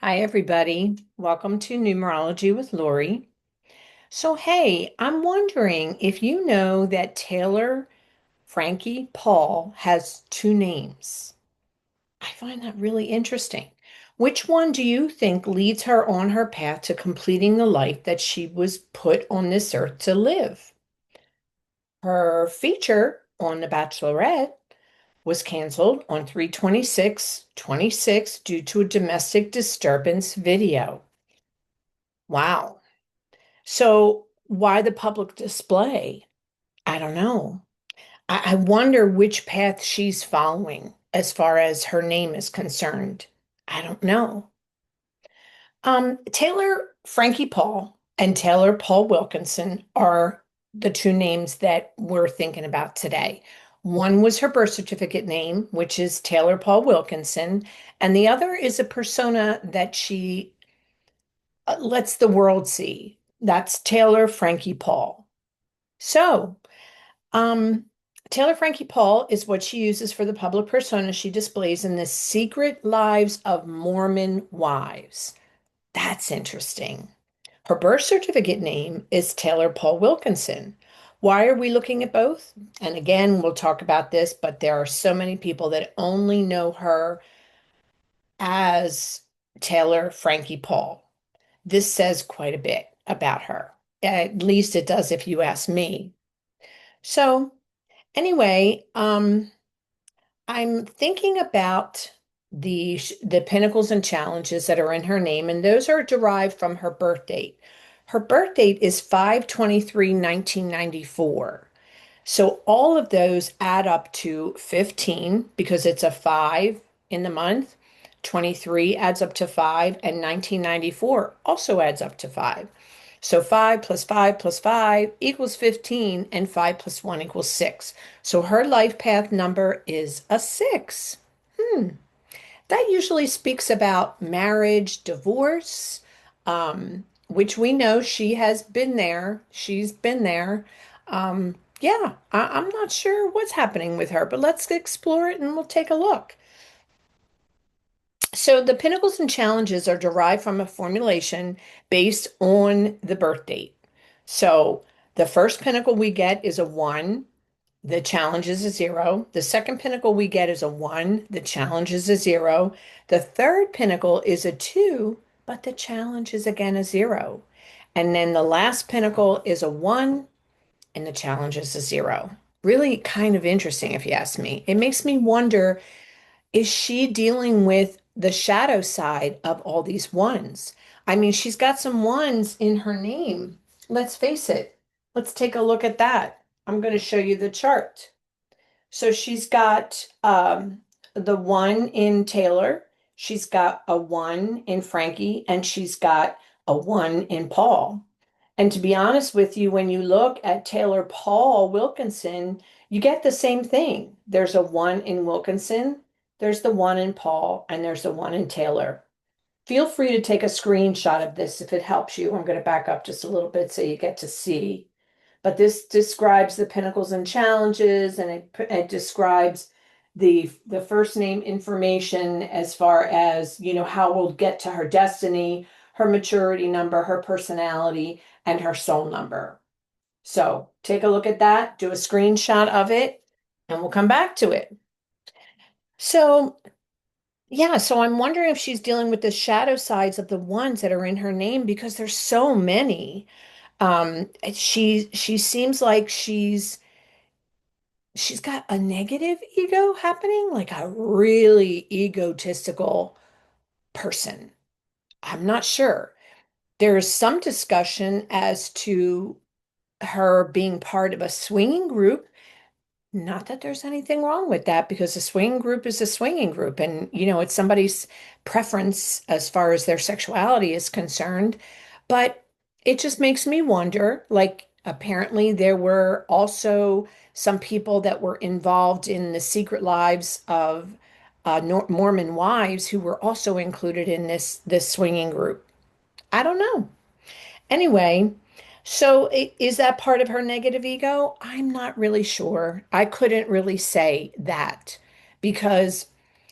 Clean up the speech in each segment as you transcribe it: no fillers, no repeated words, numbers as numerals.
Hi, everybody. Welcome to Numerology with Lori. So, hey, I'm wondering if you know that Taylor Frankie Paul has two names. I find that really interesting. Which one do you think leads her on her path to completing the life that she was put on this earth to live? Her feature on The Bachelorette was canceled on 3/26/26 due to a domestic disturbance video. Wow. So why the public display? I don't know. I wonder which path she's following as far as her name is concerned. I don't know. Taylor Frankie Paul and Taylor Paul Wilkinson are the two names that we're thinking about today. One was her birth certificate name, which is Taylor Paul Wilkinson, and the other is a persona that she lets the world see. That's Taylor Frankie Paul. So, um, Taylor Frankie Paul is what she uses for the public persona she displays in the Secret Lives of Mormon Wives. That's interesting. Her birth certificate name is Taylor Paul Wilkinson. Why are we looking at both? And again, we'll talk about this, but there are so many people that only know her as Taylor Frankie Paul. This says quite a bit about her. At least it does if you ask me. So, anyway, I'm thinking about the pinnacles and challenges that are in her name, and those are derived from her birth date. Her birth date is 5/23/1994. So all of those add up to 15 because it's a 5 in the month. 23 adds up to 5, and 1994 also adds up to 5. So 5 plus 5 plus 5 equals 15, and 5 plus 1 equals 6. So her life path number is a 6. Hmm. That usually speaks about marriage, divorce, which we know she has been there. She's been there. Yeah, I'm not sure what's happening with her, but let's explore it and we'll take a look. So the pinnacles and challenges are derived from a formulation based on the birth date. So the first pinnacle we get is a 1. The challenge is a 0. The second pinnacle we get is a 1. The challenge is a 0. The third pinnacle is a 2, but the challenge is again a 0. And then the last pinnacle is a 1, and the challenge is a 0. Really kind of interesting, if you ask me. It makes me wonder, is she dealing with the shadow side of all these ones? I mean, she's got some ones in her name. Let's face it. Let's take a look at that. I'm going to show you the chart. So she's got the 1 in Taylor, she's got a 1 in Frankie, and she's got a 1 in Paul. And to be honest with you, when you look at Taylor Paul Wilkinson, you get the same thing. There's a 1 in Wilkinson, there's the 1 in Paul, and there's the 1 in Taylor. Feel free to take a screenshot of this if it helps you. I'm going to back up just a little bit so you get to see. But this describes the pinnacles and challenges, and it describes the first name information as far as, how we'll get to her destiny, her maturity number, her personality, and her soul number. So take a look at that, do a screenshot of it, and we'll come back to it. So yeah, so I'm wondering if she's dealing with the shadow sides of the ones that are in her name because there's so many. She seems like she's got a negative ego happening, like a really egotistical person. I'm not sure. There's some discussion as to her being part of a swinging group. Not that there's anything wrong with that because a swinging group is a swinging group, and it's somebody's preference as far as their sexuality is concerned. But it just makes me wonder, like, apparently there were also some people that were involved in the secret lives of Mormon wives who were also included in this swinging group. I don't know. Anyway, so is that part of her negative ego? I'm not really sure. I couldn't really say that because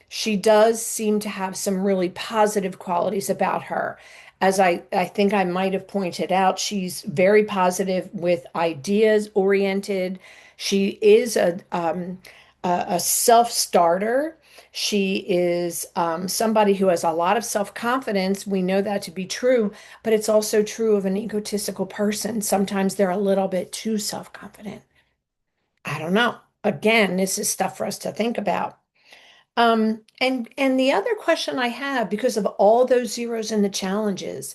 she does seem to have some really positive qualities about her. As I think I might have pointed out, she's very positive with ideas oriented. She is a self-starter. She is somebody who has a lot of self-confidence. We know that to be true, but it's also true of an egotistical person. Sometimes they're a little bit too self-confident. I don't know. Again, this is stuff for us to think about. And the other question I have, because of all those zeros in the challenges,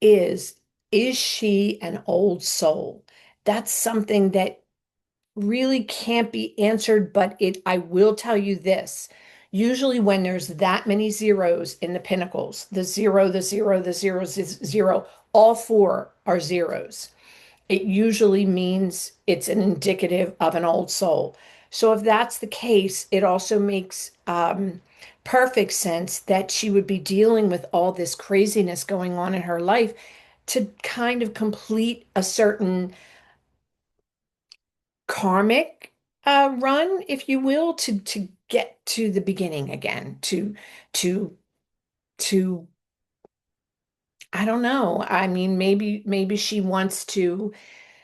is is she an old soul? That's something that really can't be answered, but I will tell you this. Usually when there's that many zeros in the pinnacles, the zero, the zero, the zero, zero, all four are zeros. It usually means it's an indicative of an old soul. So if that's the case, it also makes perfect sense that she would be dealing with all this craziness going on in her life to kind of complete a certain karmic run, if you will, to get to the beginning again, to to I don't know. I mean, maybe she wants to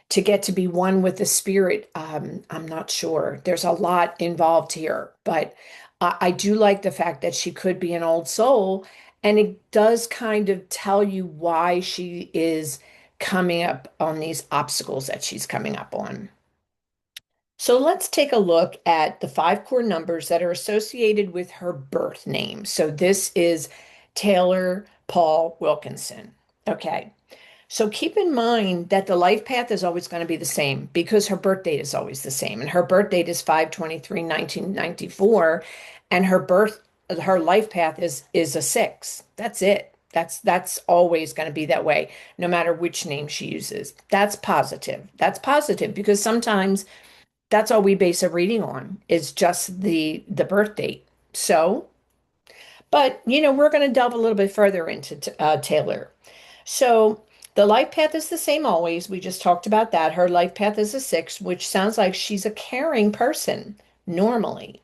get to be one with the spirit. I'm not sure. There's a lot involved here, but I do like the fact that she could be an old soul, and it does kind of tell you why she is coming up on these obstacles that she's coming up on. So let's take a look at the five core numbers that are associated with her birth name. So this is Taylor Paul Wilkinson. Okay. So keep in mind that the life path is always going to be the same because her birth date is always the same. And her birth date is 5/23/1994, and her life path is a six. That's it. That's always going to be that way, no matter which name she uses. That's positive. That's positive because sometimes that's all we base a reading on is just the birth date. So, but we're going to delve a little bit further into Taylor. So the life path is the same always. We just talked about that. Her life path is a six, which sounds like she's a caring person normally.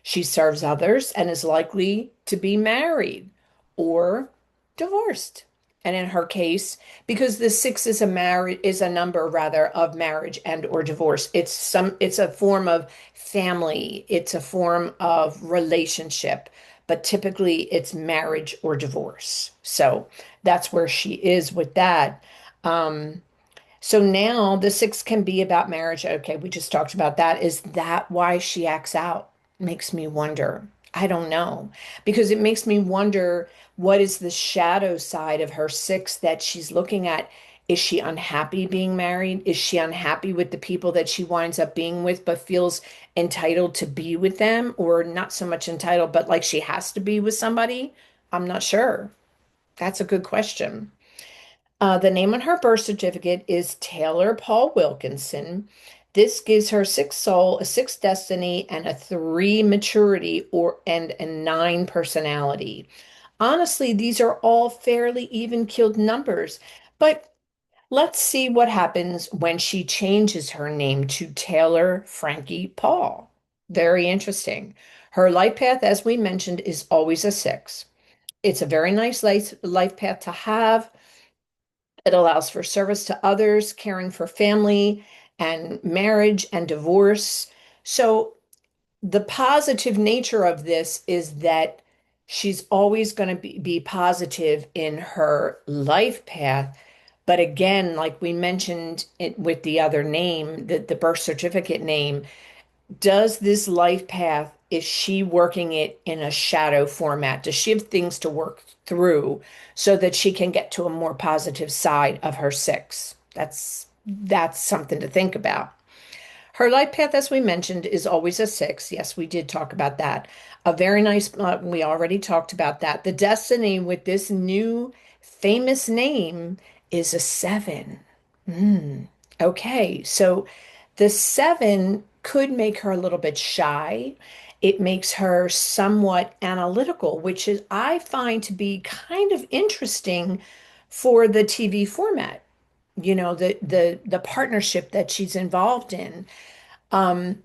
She serves others and is likely to be married or divorced. And in her case, because the six is a number rather of marriage and or divorce. It's a form of family, it's a form of relationship, but typically it's marriage or divorce. So that's where she is with that. Um, so now the six can be about marriage. Okay, we just talked about that. Is that why she acts out? Makes me wonder. I don't know. Because it makes me wonder what is the shadow side of her six that she's looking at? Is she unhappy being married? Is she unhappy with the people that she winds up being with, but feels entitled to be with them? Or not so much entitled, but like she has to be with somebody? I'm not sure. That's a good question. The name on her birth certificate is Taylor Paul Wilkinson. This gives her six soul, a six destiny, and a three maturity and a nine personality. Honestly, these are all fairly even keeled numbers, but let's see what happens when she changes her name to Taylor Frankie Paul. Very interesting. Her life path, as we mentioned, is always a six. It's a very nice life path to have. It allows for service to others, caring for family and marriage and divorce. So, the positive nature of this is that she's always going to be positive in her life path. But again, like we mentioned it with the other name, the birth certificate name, does this life path, is she working it in a shadow format? Does she have things to work through so that she can get to a more positive side of her six? That's something to think about. Her life path, as we mentioned, is always a six. Yes, we did talk about that. A very nice, we already talked about that. The destiny with this new famous name is a seven. Hmm. Okay, so the seven could make her a little bit shy. It makes her somewhat analytical, which is I find to be kind of interesting for the TV format. The partnership that she's involved in. Um,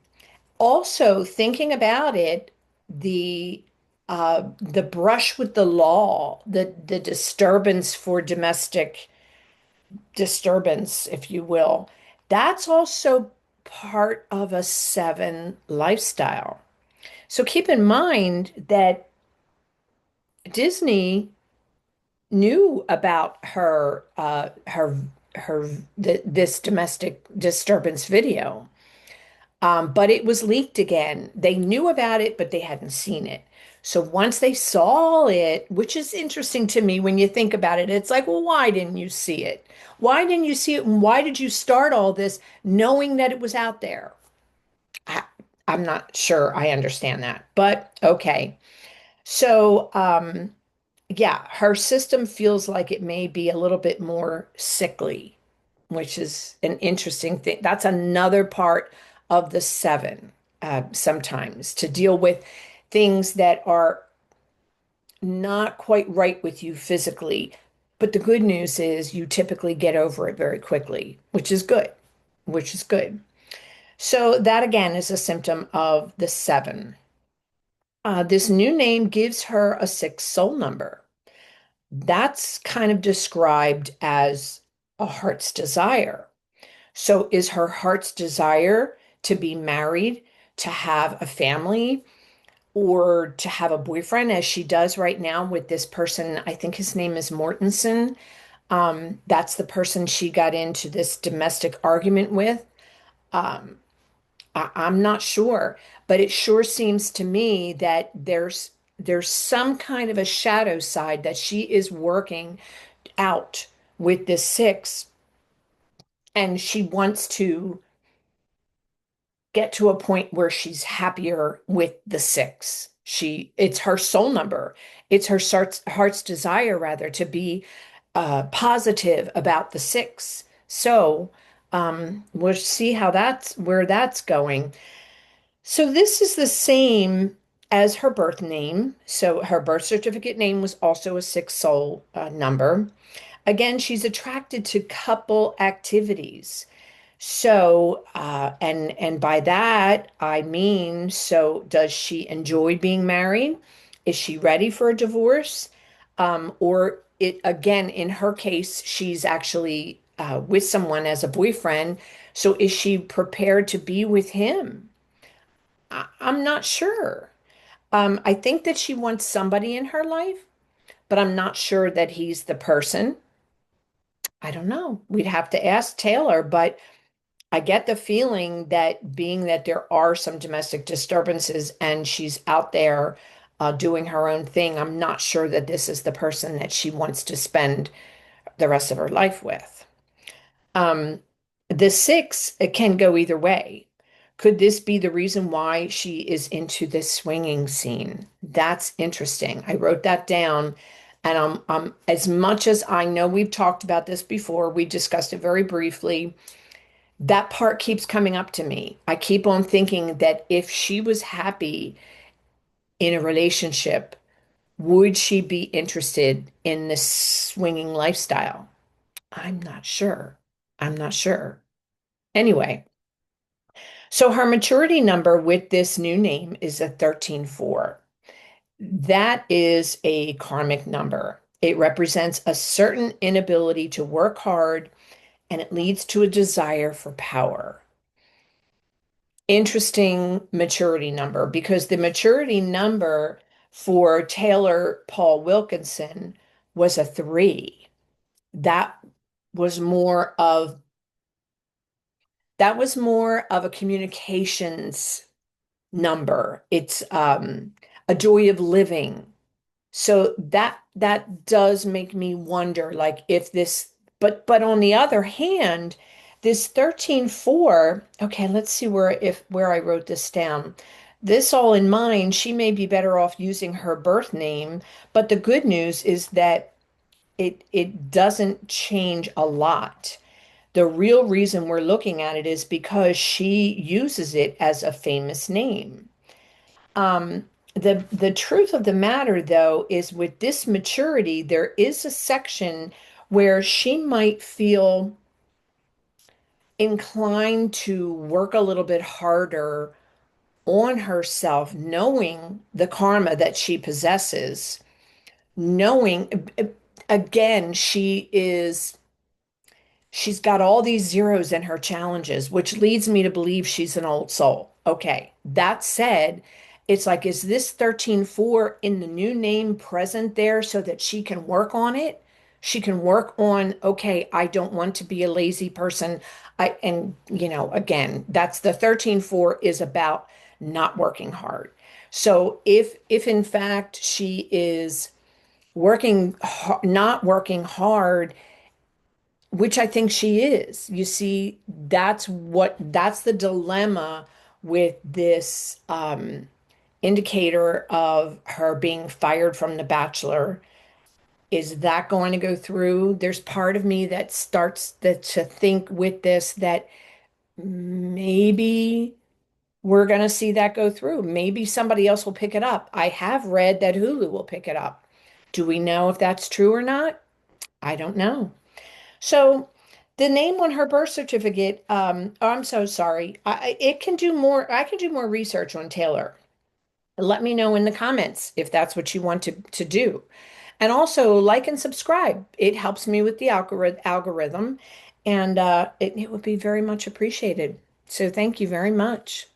Also, thinking about it, the the brush with the law, the disturbance for domestic disturbance, if you will, that's also part of a seven lifestyle. So keep in mind that Disney knew about this domestic disturbance video. But it was leaked again. They knew about it, but they hadn't seen it. So once they saw it, which is interesting to me when you think about it, it's like, well, why didn't you see it? Why didn't you see it? And why did you start all this knowing that it was out there? I, I'm not sure I understand that, but okay. So, yeah, her system feels like it may be a little bit more sickly, which is an interesting thing. That's another part of the seven, sometimes to deal with things that are not quite right with you physically. But the good news is you typically get over it very quickly, which is good, which is good. So that again is a symptom of the seven. This new name gives her a six soul number. That's kind of described as a heart's desire. So, is her heart's desire to be married, to have a family, or to have a boyfriend, as she does right now with this person? I think his name is Mortensen. That's the person she got into this domestic argument with. Um, I'm not sure, but it sure seems to me that there's some kind of a shadow side that she is working out with this six, and she wants to get to a point where she's happier with the six. It's her soul number. It's her heart's desire, rather, to be positive about the six. So we'll see how where that's going. So this is the same as her birth name. So her birth certificate name was also a six soul number. Again, she's attracted to couple activities. So, and by that I mean, so does she enjoy being married? Is she ready for a divorce? Or it again, in her case, she's actually with someone as a boyfriend. So is she prepared to be with him? I'm not sure. I think that she wants somebody in her life, but I'm not sure that he's the person. I don't know. We'd have to ask Taylor, but I get the feeling that being that there are some domestic disturbances and she's out there doing her own thing, I'm not sure that this is the person that she wants to spend the rest of her life with. Um, the six, it can go either way. Could this be the reason why she is into this swinging scene? That's interesting. I wrote that down. And as much as I know we've talked about this before, we discussed it very briefly. That part keeps coming up to me. I keep on thinking that if she was happy in a relationship, would she be interested in this swinging lifestyle? I'm not sure. I'm not sure. Anyway, so her maturity number with this new name is a 13-4. That is a karmic number. It represents a certain inability to work hard and it leads to a desire for power. Interesting maturity number because the maturity number for Taylor Paul Wilkinson was a 3. That was more of that was more of a communications number. It's a joy of living. So that does make me wonder, like if this, but on the other hand, this 13-4. Okay, let's see where I wrote this down. This all in mind, she may be better off using her birth name, but the good news is that it doesn't change a lot. The real reason we're looking at it is because she uses it as a famous name. Um, the truth of the matter, though, is with this maturity, there is a section where she might feel inclined to work a little bit harder on herself, knowing the karma that she possesses, knowing again, she's got all these zeros in her challenges, which leads me to believe she's an old soul. Okay. That said, it's like, is this 13-4 in the new name present there so that she can work on it? She can work on, okay, I don't want to be a lazy person. And again, that's the 13-4 is about not working hard. So if in fact she is not working hard, which I think she is. You see, that's the dilemma with this indicator of her being fired from The Bachelor. Is that going to go through? There's part of me that starts to think with this that maybe we're going to see that go through. Maybe somebody else will pick it up. I have read that Hulu will pick it up. Do we know if that's true or not? I don't know. So the name on her birth certificate, oh, I'm so sorry. It can do more. I can do more research on Taylor. Let me know in the comments if that's what you want to do. And also like and subscribe. It helps me with the algorithm, and it would be very much appreciated. So thank you very much.